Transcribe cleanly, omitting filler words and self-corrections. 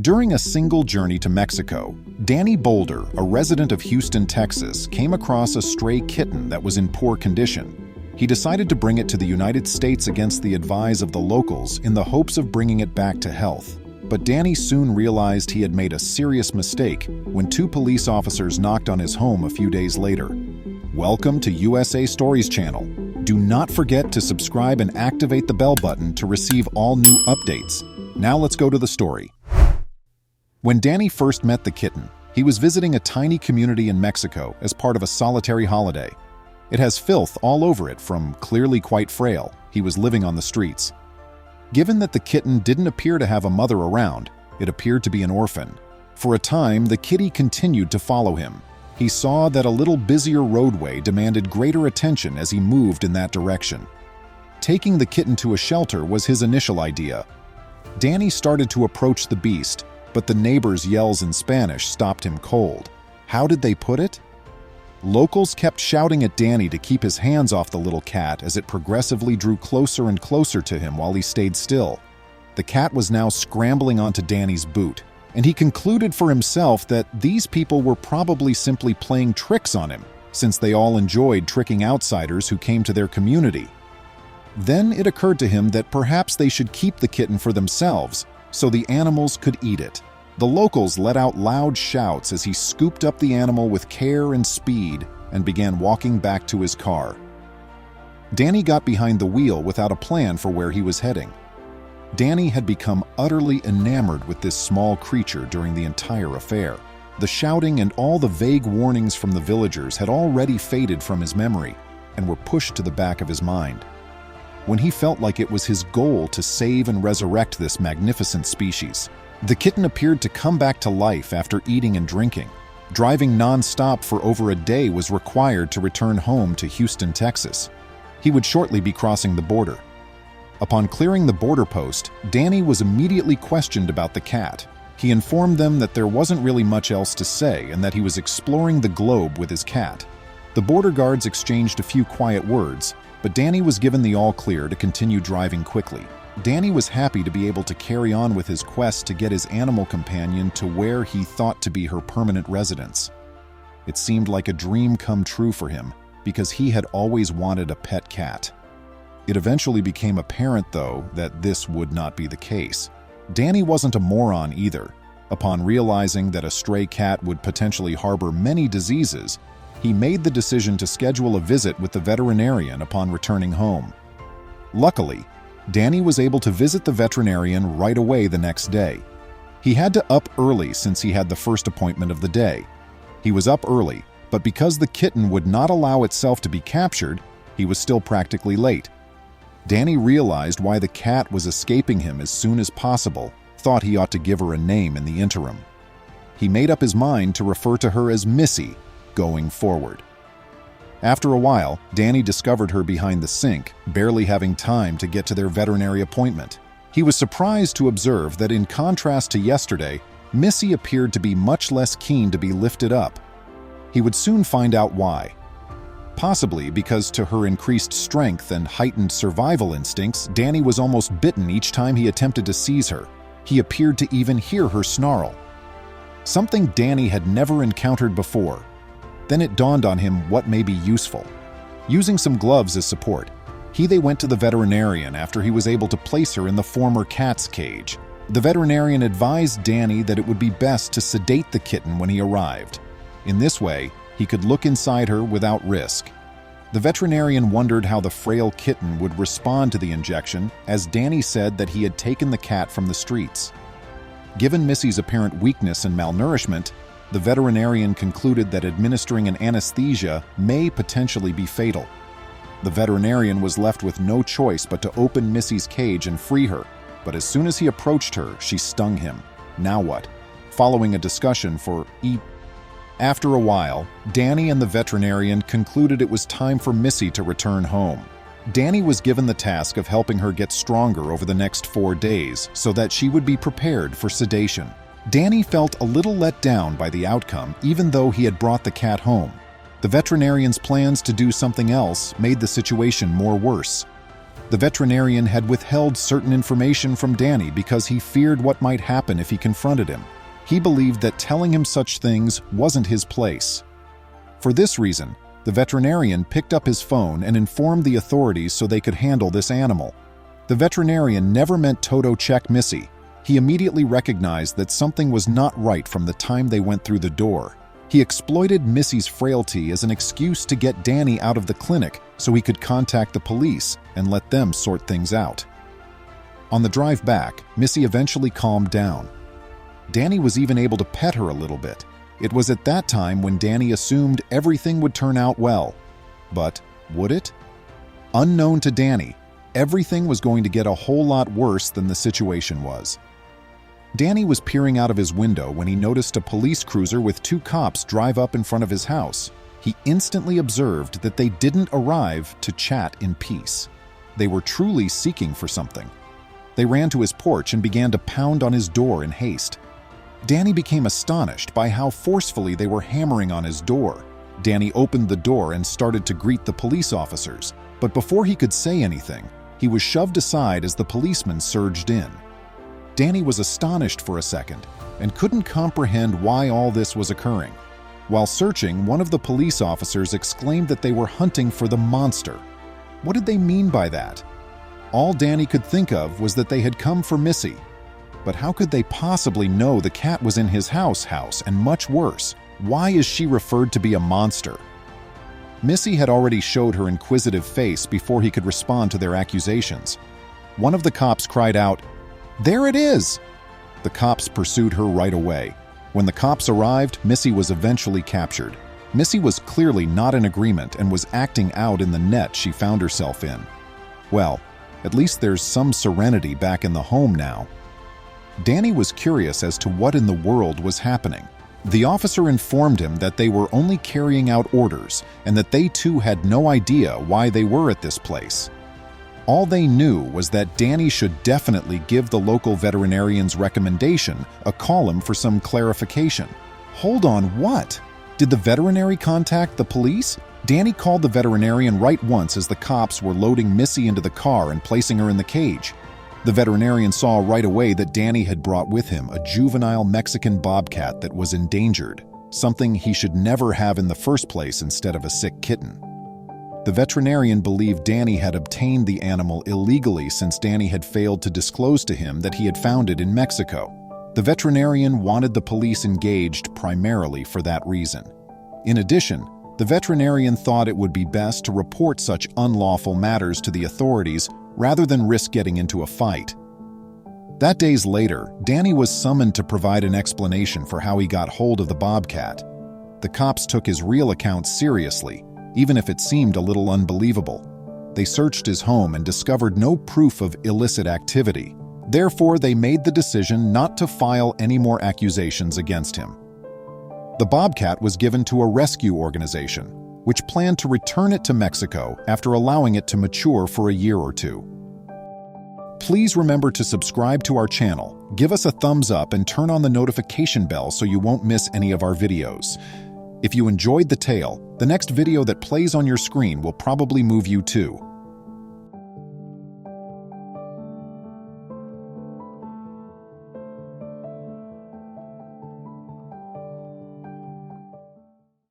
During a single journey to Mexico, Danny Boulder, a resident of Houston, Texas, came across a stray kitten that was in poor condition. He decided to bring it to the United States against the advice of the locals in the hopes of bringing it back to health. But Danny soon realized he had made a serious mistake when two police officers knocked on his home a few days later. Welcome to USA Stories channel. Do not forget to subscribe and activate the bell button to receive all new updates. Now let's go to the story. When Danny first met the kitten, he was visiting a tiny community in Mexico as part of a solitary holiday. It has filth all over it from clearly quite frail. He was living on the streets. Given that the kitten didn't appear to have a mother around, it appeared to be an orphan. For a time, the kitty continued to follow him. He saw that a little busier roadway demanded greater attention as he moved in that direction. Taking the kitten to a shelter was his initial idea. Danny started to approach the beast, but the neighbors' yells in Spanish stopped him cold. How did they put it? Locals kept shouting at Danny to keep his hands off the little cat as it progressively drew closer and closer to him while he stayed still. The cat was now scrambling onto Danny's boot, and he concluded for himself that these people were probably simply playing tricks on him, since they all enjoyed tricking outsiders who came to their community. Then it occurred to him that perhaps they should keep the kitten for themselves, so the animals could eat it. The locals let out loud shouts as he scooped up the animal with care and speed and began walking back to his car. Danny got behind the wheel without a plan for where he was heading. Danny had become utterly enamored with this small creature during the entire affair. The shouting and all the vague warnings from the villagers had already faded from his memory and were pushed to the back of his mind. When he felt like it was his goal to save and resurrect this magnificent species, the kitten appeared to come back to life after eating and drinking. Driving non-stop for over a day was required to return home to Houston, Texas. He would shortly be crossing the border. Upon clearing the border post, Danny was immediately questioned about the cat. He informed them that there wasn't really much else to say and that he was exploring the globe with his cat. The border guards exchanged a few quiet words, but Danny was given the all-clear to continue driving quickly. Danny was happy to be able to carry on with his quest to get his animal companion to where he thought to be her permanent residence. It seemed like a dream come true for him, because he had always wanted a pet cat. It eventually became apparent, though, that this would not be the case. Danny wasn't a moron either. Upon realizing that a stray cat would potentially harbor many diseases, he made the decision to schedule a visit with the veterinarian upon returning home. Luckily, Danny was able to visit the veterinarian right away the next day. He had to up early since he had the first appointment of the day. He was up early, but because the kitten would not allow itself to be captured, he was still practically late. Danny realized why the cat was escaping him as soon as possible, thought he ought to give her a name in the interim. He made up his mind to refer to her as Missy going forward. After a while, Danny discovered her behind the sink, barely having time to get to their veterinary appointment. He was surprised to observe that in contrast to yesterday, Missy appeared to be much less keen to be lifted up. He would soon find out why. Possibly because to her increased strength and heightened survival instincts, Danny was almost bitten each time he attempted to seize her. He appeared to even hear her snarl. Something Danny had never encountered before. Then it dawned on him what may be useful. Using some gloves as support, they went to the veterinarian after he was able to place her in the former cat's cage. The veterinarian advised Danny that it would be best to sedate the kitten when he arrived. In this way, he could look inside her without risk. The veterinarian wondered how the frail kitten would respond to the injection, as Danny said that he had taken the cat from the streets. Given Missy's apparent weakness and malnourishment, the veterinarian concluded that administering an anesthesia may potentially be fatal. The veterinarian was left with no choice but to open Missy's cage and free her, but as soon as he approached her, she stung him. Now what? Following a discussion After a while, Danny and the veterinarian concluded it was time for Missy to return home. Danny was given the task of helping her get stronger over the next 4 days so that she would be prepared for sedation. Danny felt a little let down by the outcome, even though he had brought the cat home. The veterinarian's plans to do something else made the situation more worse. The veterinarian had withheld certain information from Danny because he feared what might happen if he confronted him. He believed that telling him such things wasn't his place. For this reason, the veterinarian picked up his phone and informed the authorities so they could handle this animal. The veterinarian never meant Toto check Missy. He immediately recognized that something was not right from the time they went through the door. He exploited Missy's frailty as an excuse to get Danny out of the clinic so he could contact the police and let them sort things out. On the drive back, Missy eventually calmed down. Danny was even able to pet her a little bit. It was at that time when Danny assumed everything would turn out well. But would it? Unknown to Danny, everything was going to get a whole lot worse than the situation was. Danny was peering out of his window when he noticed a police cruiser with 2 cops drive up in front of his house. He instantly observed that they didn't arrive to chat in peace. They were truly seeking for something. They ran to his porch and began to pound on his door in haste. Danny became astonished by how forcefully they were hammering on his door. Danny opened the door and started to greet the police officers, but before he could say anything, he was shoved aside as the policemen surged in. Danny was astonished for a second and couldn't comprehend why all this was occurring. While searching, one of the police officers exclaimed that they were hunting for the monster. What did they mean by that? All Danny could think of was that they had come for Missy. But how could they possibly know the cat was in his house, and much worse, why is she referred to be a monster? Missy had already showed her inquisitive face before he could respond to their accusations. One of the cops cried out, "There it is!" The cops pursued her right away. When the cops arrived, Missy was eventually captured. Missy was clearly not in agreement and was acting out in the net she found herself in. Well, at least there's some serenity back in the home now. Danny was curious as to what in the world was happening. The officer informed him that they were only carrying out orders and that they too had no idea why they were at this place. All they knew was that Danny should definitely give the local veterinarian's recommendation a column for some clarification. Hold on, what? Did the veterinary contact the police? Danny called the veterinarian right once as the cops were loading Missy into the car and placing her in the cage. The veterinarian saw right away that Danny had brought with him a juvenile Mexican bobcat that was endangered, something he should never have in the first place instead of a sick kitten. The veterinarian believed Danny had obtained the animal illegally since Danny had failed to disclose to him that he had found it in Mexico. The veterinarian wanted the police engaged primarily for that reason. In addition, the veterinarian thought it would be best to report such unlawful matters to the authorities rather than risk getting into a fight. That days later, Danny was summoned to provide an explanation for how he got hold of the bobcat. The cops took his real account seriously, even if it seemed a little unbelievable. They searched his home and discovered no proof of illicit activity. Therefore, they made the decision not to file any more accusations against him. The bobcat was given to a rescue organization, which planned to return it to Mexico after allowing it to mature for a year or 2. Please remember to subscribe to our channel, give us a thumbs up, and turn on the notification bell so you won't miss any of our videos. If you enjoyed the tale, the next video that plays on your screen will probably move you too.